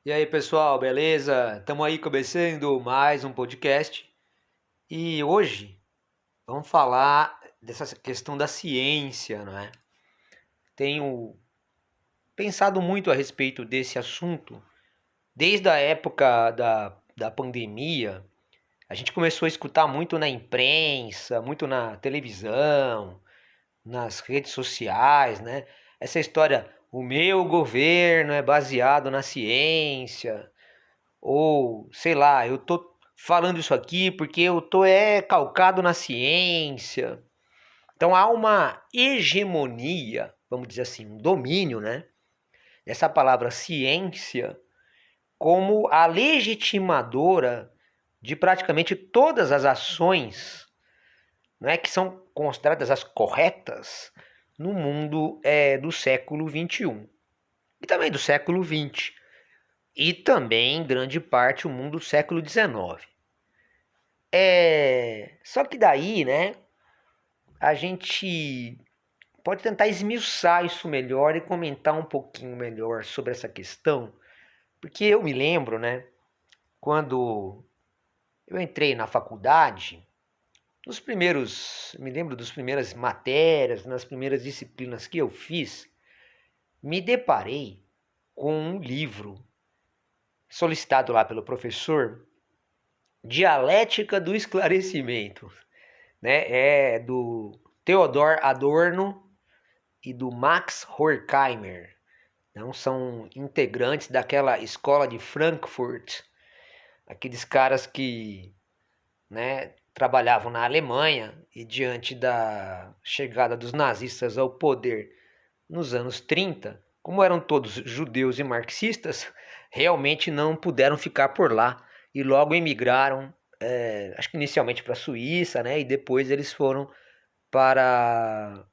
E aí, pessoal, beleza? Estamos aí começando mais um podcast e hoje vamos falar dessa questão da ciência, não é? Tenho pensado muito a respeito desse assunto desde a época da pandemia. A gente começou a escutar muito na imprensa, muito na televisão, nas redes sociais, né? Essa história, o meu governo é baseado na ciência. Ou, sei lá, eu tô falando isso aqui porque eu tô calcado na ciência. Então há uma hegemonia, vamos dizer assim, um domínio, né? Dessa palavra ciência como a legitimadora de praticamente todas as ações, né, que são consideradas as corretas no mundo do século XXI e também do século XX e também em grande parte o mundo do século XIX. Só que daí, né, a gente pode tentar esmiuçar isso melhor e comentar um pouquinho melhor sobre essa questão, porque eu me lembro, né, quando eu entrei na faculdade, me lembro das primeiras matérias, nas primeiras disciplinas que eu fiz, me deparei com um livro solicitado lá pelo professor, Dialética do Esclarecimento, né? É do Theodor Adorno e do Max Horkheimer. Não são integrantes daquela escola de Frankfurt, aqueles caras que, né, trabalhavam na Alemanha e diante da chegada dos nazistas ao poder nos anos 30, como eram todos judeus e marxistas, realmente não puderam ficar por lá e logo emigraram, acho que inicialmente para a Suíça, né, e depois eles foram para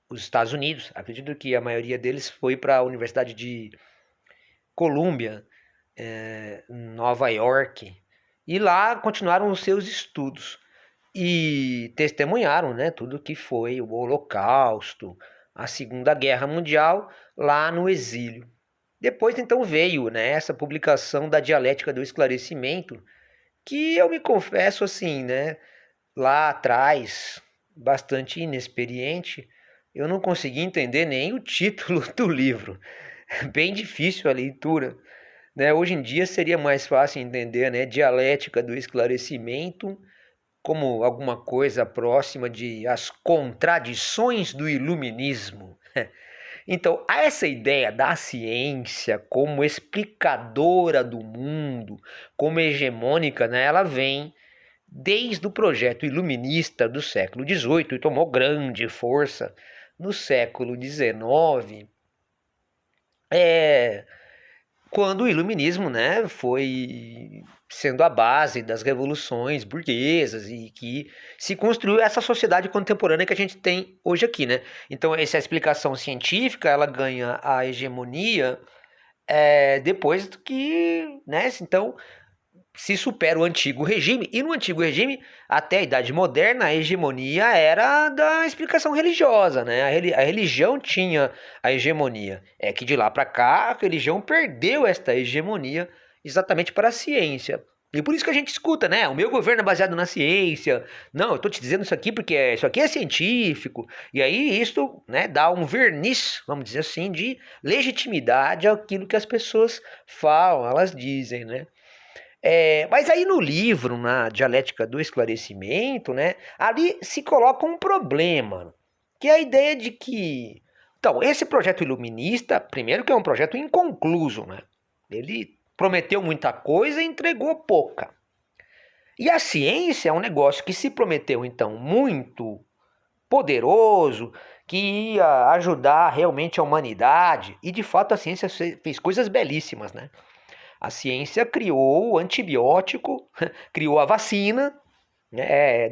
os Estados Unidos. Acredito que a maioria deles foi para a Universidade de Columbia, em Nova York, e lá continuaram os seus estudos e testemunharam, né, tudo que foi o Holocausto, a Segunda Guerra Mundial lá no exílio. Depois então veio, né, essa publicação da Dialética do Esclarecimento, que eu me confesso assim, né, lá atrás, bastante inexperiente, eu não consegui entender nem o título do livro. Bem difícil a leitura, né? Hoje em dia seria mais fácil entender, né, Dialética do Esclarecimento como alguma coisa próxima de as contradições do iluminismo. Então, essa ideia da ciência como explicadora do mundo, como hegemônica, né, ela vem desde o projeto iluminista do século XVIII e tomou grande força no século XIX, quando o iluminismo, né, foi sendo a base das revoluções burguesas e que se construiu essa sociedade contemporânea que a gente tem hoje aqui, né? Então essa explicação científica ela ganha a hegemonia depois do que, né? Então se supera o antigo regime, e no antigo regime, até a Idade Moderna, a hegemonia era da explicação religiosa, né? A religião tinha a hegemonia. É que de lá para cá, a religião perdeu esta hegemonia exatamente para a ciência. E por isso que a gente escuta, né? O meu governo é baseado na ciência. Não, eu tô te dizendo isso aqui porque isso aqui é científico. E aí isso, né, dá um verniz, vamos dizer assim, de legitimidade àquilo que as pessoas falam, elas dizem, né? Mas aí no livro, na Dialética do Esclarecimento, né, ali se coloca um problema, que é a ideia de que... Então, esse projeto iluminista, primeiro que é um projeto inconcluso, né? Ele prometeu muita coisa e entregou pouca. E a ciência é um negócio que se prometeu, então, muito poderoso, que ia ajudar realmente a humanidade, e de fato a ciência fez coisas belíssimas, né? A ciência criou o antibiótico, criou a vacina.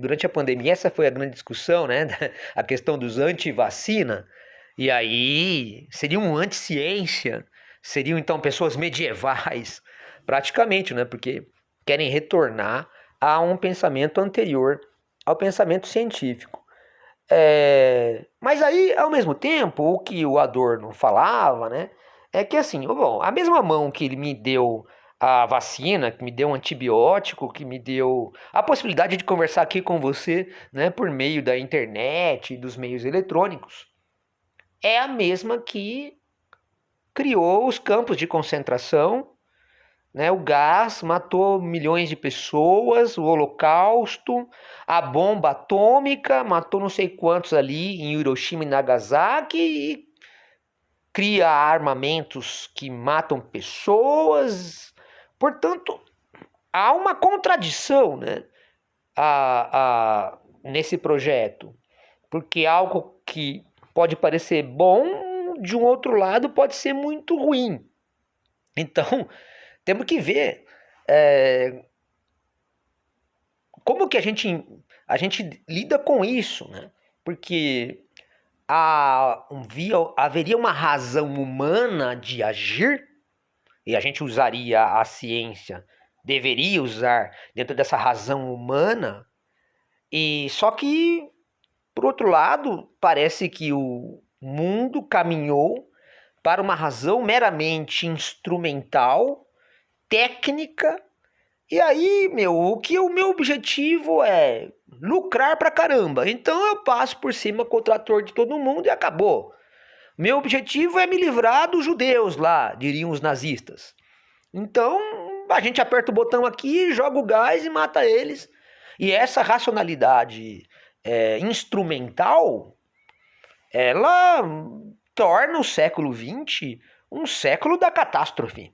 Durante a pandemia, essa foi a grande discussão, né? A questão dos anti-vacina. E aí seria um anti-ciência, seriam então pessoas medievais, praticamente, né? Porque querem retornar a um pensamento anterior ao pensamento científico. Mas aí, ao mesmo tempo, o que o Adorno falava, né? é que assim, bom, a mesma mão que ele me deu a vacina, que me deu um antibiótico, que me deu a possibilidade de conversar aqui com você, né, por meio da internet e dos meios eletrônicos, é a mesma que criou os campos de concentração, né? O gás matou milhões de pessoas, o Holocausto, a bomba atômica matou não sei quantos ali em Hiroshima e Nagasaki e cria armamentos que matam pessoas. Portanto, há uma contradição, né, nesse projeto, porque algo que pode parecer bom, de um outro lado, pode ser muito ruim. Então, temos que ver como que a gente lida com isso, né? Porque haveria uma razão humana de agir, e a gente usaria a ciência, deveria usar dentro dessa razão humana, e só que, por outro lado, parece que o mundo caminhou para uma razão meramente instrumental, técnica. E aí, o meu objetivo é lucrar pra caramba. Então eu passo por cima com o trator de todo mundo e acabou. Meu objetivo é me livrar dos judeus lá, diriam os nazistas. Então a gente aperta o botão aqui, joga o gás e mata eles. E essa racionalidade instrumental, ela torna o século XX um século da catástrofe.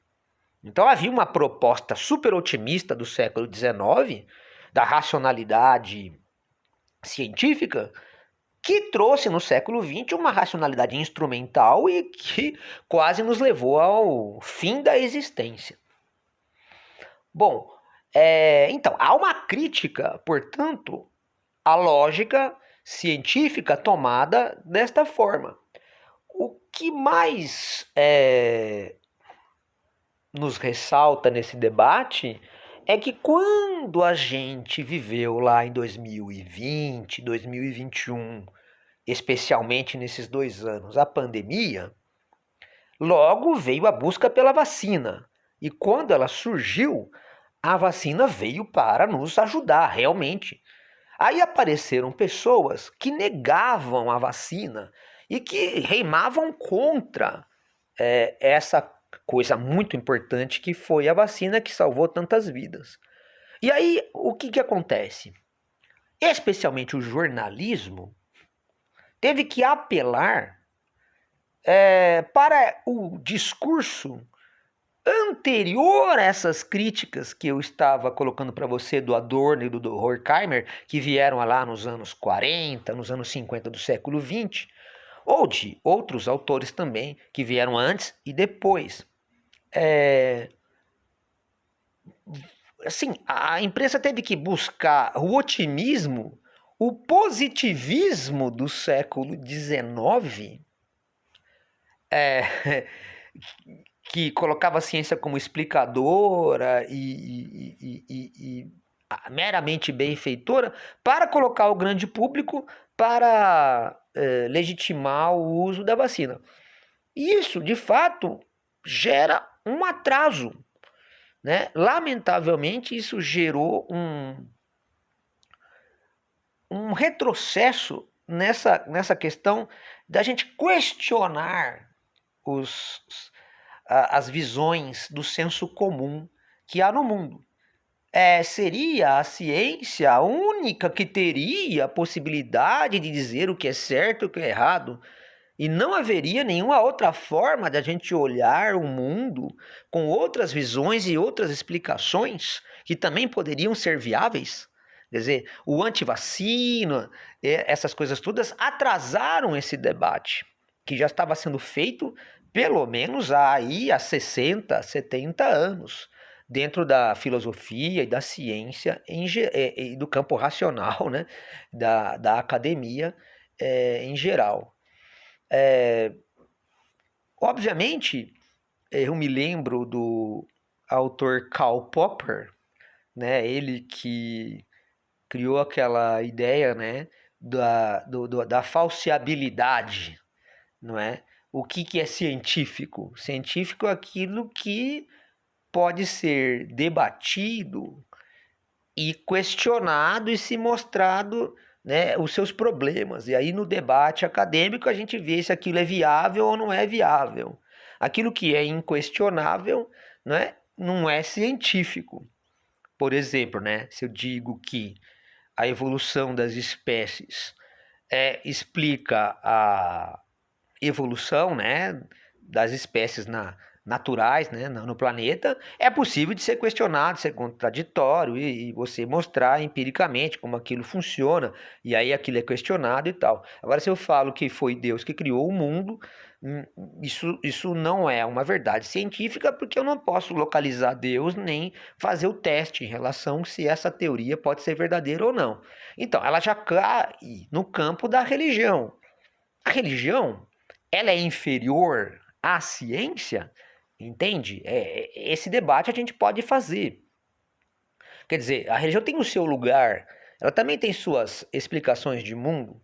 Então havia uma proposta super otimista do século XIX, da racionalidade científica, que trouxe no século XX uma racionalidade instrumental e que quase nos levou ao fim da existência. Bom, então, há uma crítica, portanto, à lógica científica tomada desta forma. O que mais nos ressalta nesse debate é que quando a gente viveu lá em 2020, 2021, especialmente nesses 2 anos, a pandemia, logo veio a busca pela vacina. E quando ela surgiu, a vacina veio para nos ajudar, realmente. Aí apareceram pessoas que negavam a vacina e que reimavam contra essa coisa muito importante que foi a vacina que salvou tantas vidas. E aí, o que acontece? Especialmente o jornalismo teve que apelar para o discurso anterior a essas críticas que eu estava colocando para você do Adorno e do Horkheimer, que vieram lá nos anos 40, nos anos 50 do século XX, ou de outros autores também que vieram antes e depois. Assim, a imprensa teve que buscar o otimismo, o positivismo do século XIX, que colocava a ciência como explicadora e meramente benfeitora, para colocar o grande público para legitimar o uso da vacina. Isso, de fato, gera um atraso, né? Lamentavelmente, isso gerou um retrocesso nessa questão da gente questionar as visões do senso comum que há no mundo. Seria a ciência a única que teria a possibilidade de dizer o que é certo e o que é errado, e não haveria nenhuma outra forma de a gente olhar o mundo com outras visões e outras explicações que também poderiam ser viáveis? Quer dizer, o antivacina, essas coisas todas atrasaram esse debate, que já estava sendo feito pelo menos aí há 60, 70 anos, dentro da filosofia e da ciência e do campo racional, né, da academia em geral. Obviamente, eu me lembro do autor Karl Popper, né, ele que criou aquela ideia, né, da falseabilidade, não é? o que é científico? Científico é aquilo que pode ser debatido e questionado e se mostrado, né, os seus problemas. E aí no debate acadêmico a gente vê se aquilo é viável ou não é viável. Aquilo que é inquestionável, né, não é científico. Por exemplo, né, se eu digo que a evolução das espécies explica a evolução, né, das espécies naturais, né, no planeta, é possível de ser questionado, de ser contraditório e você mostrar empiricamente como aquilo funciona, e aí aquilo é questionado e tal. Agora, se eu falo que foi Deus que criou o mundo, isso não é uma verdade científica, porque eu não posso localizar Deus nem fazer o teste em relação se essa teoria pode ser verdadeira ou não. Então, ela já cai no campo da religião. A religião, ela é inferior à ciência? Entende? Esse debate a gente pode fazer. Quer dizer, a religião tem o seu lugar, ela também tem suas explicações de mundo.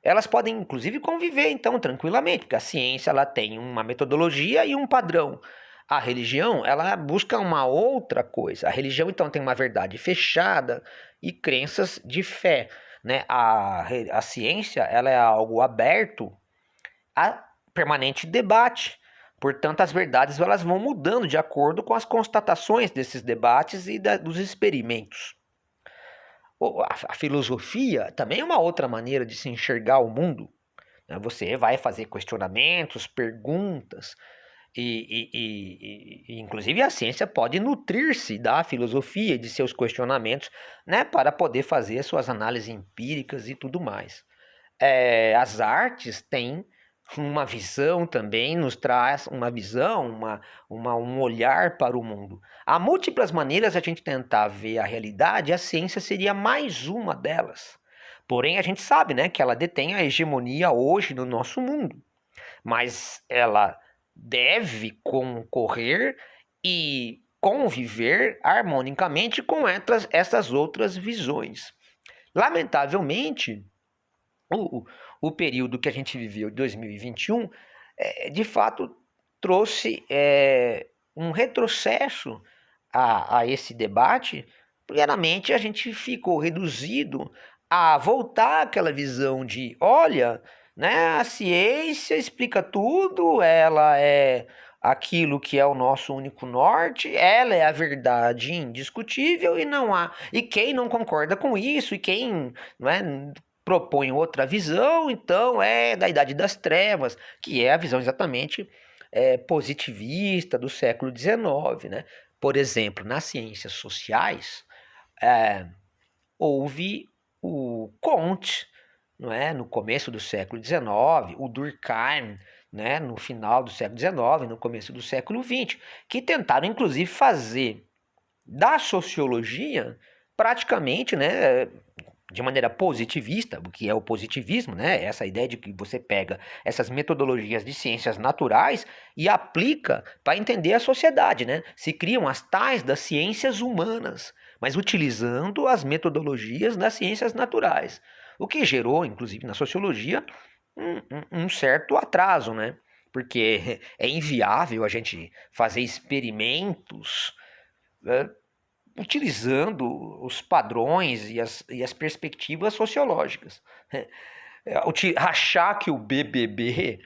Elas podem, inclusive, conviver, então, tranquilamente, porque a ciência ela tem uma metodologia e um padrão. A religião, ela busca uma outra coisa. A religião, então, tem uma verdade fechada e crenças de fé, né? A ciência, ela é algo aberto a permanente debate. Portanto, as verdades elas vão mudando de acordo com as constatações desses debates e dos experimentos. A filosofia também é uma outra maneira de se enxergar o mundo. Você vai fazer questionamentos, perguntas, inclusive a ciência pode nutrir-se da filosofia e de seus questionamentos, né, para poder fazer suas análises empíricas e tudo mais. As artes têm uma visão também, nos traz uma visão, um olhar para o mundo. Há múltiplas maneiras de a gente tentar ver a realidade, e a ciência seria mais uma delas. Porém, a gente sabe, né, que ela detém a hegemonia hoje no nosso mundo, mas ela deve concorrer e conviver harmonicamente com essas outras visões. Lamentavelmente, o período que a gente viveu de 2021, de fato, trouxe um retrocesso a esse debate. Primeiramente, a gente ficou reduzido a voltar àquela visão de, olha, né, a ciência explica tudo, ela é aquilo que é o nosso único norte, ela é a verdade indiscutível e não há. E quem não concorda com isso, e quem não é, propõe outra visão, então é da Idade das Trevas, que é a visão exatamente positivista do século XIX, né? Por exemplo, nas ciências sociais, houve o Comte, não é? No começo do século XIX, o Durkheim, né? No final do século XIX, no começo do século XX, que tentaram, inclusive, fazer da sociologia praticamente, né, de maneira positivista, o que é o positivismo, né? Essa ideia de que você pega essas metodologias de ciências naturais e aplica para entender a sociedade, né? Se criam as tais das ciências humanas, mas utilizando as metodologias das ciências naturais, o que gerou, inclusive na sociologia, um certo atraso, né? Porque é inviável a gente fazer experimentos, né, utilizando os padrões e as perspectivas sociológicas. Achar que o BBB,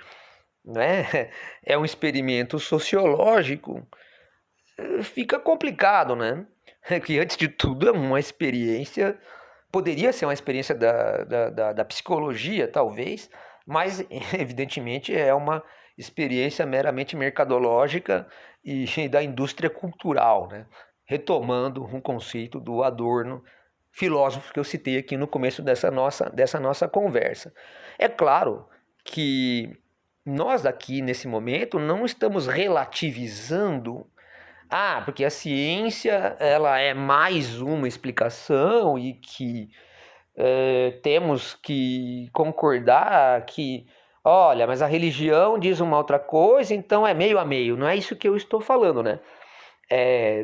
né, é um experimento sociológico fica complicado, né? Que antes de tudo é uma experiência, poderia ser uma experiência da psicologia, talvez, mas evidentemente é uma experiência meramente mercadológica e da indústria cultural, né? Retomando um conceito do Adorno, filósofo que eu citei aqui no começo dessa nossa conversa. É claro que nós aqui nesse momento não estamos relativizando, porque a ciência ela é mais uma explicação e que temos que concordar que, olha, mas a religião diz uma outra coisa, então é meio a meio. Não é isso que eu estou falando, né?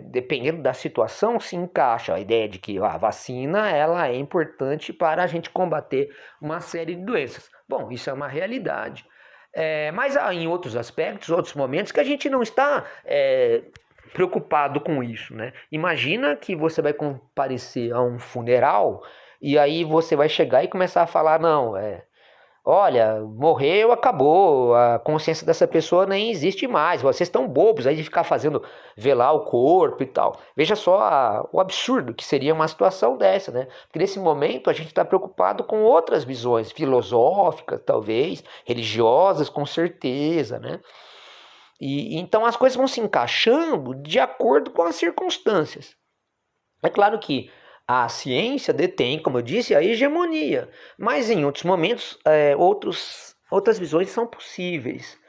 Dependendo da situação, se encaixa a ideia de que a vacina ela é importante para a gente combater uma série de doenças. Bom, isso é uma realidade. Mas há em outros aspectos, outros momentos que a gente não está preocupado com isso, né? Imagina que você vai comparecer a um funeral e aí você vai chegar e começar a falar, não, olha, morreu, acabou, a consciência dessa pessoa nem existe mais, vocês estão bobos aí de ficar fazendo velar o corpo e tal. Veja só o absurdo que seria uma situação dessa, né? Porque nesse momento a gente está preocupado com outras visões, filosóficas, talvez, religiosas, com certeza, né? E então as coisas vão se encaixando de acordo com as circunstâncias. É claro que a ciência detém, como eu disse, a hegemonia, mas em outros momentos outras visões são possíveis.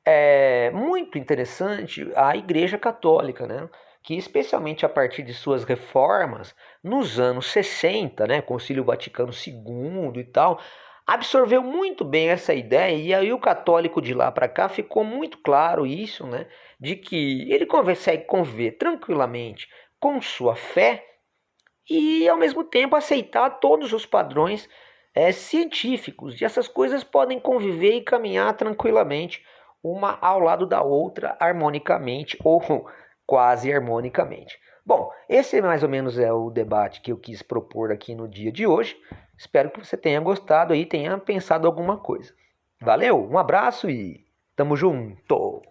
É muito interessante a Igreja Católica, né? Que especialmente a partir de suas reformas, nos anos 60, né, Concílio Vaticano II e tal, absorveu muito bem essa ideia, e aí o católico de lá para cá ficou muito claro isso, né, de que ele consegue conviver tranquilamente com sua fé e ao mesmo tempo aceitar todos os padrões científicos. E essas coisas podem conviver e caminhar tranquilamente, uma ao lado da outra, harmonicamente ou quase harmonicamente. Bom, esse mais ou menos é o debate que eu quis propor aqui no dia de hoje. Espero que você tenha gostado e tenha pensado alguma coisa. Valeu, um abraço e tamo junto!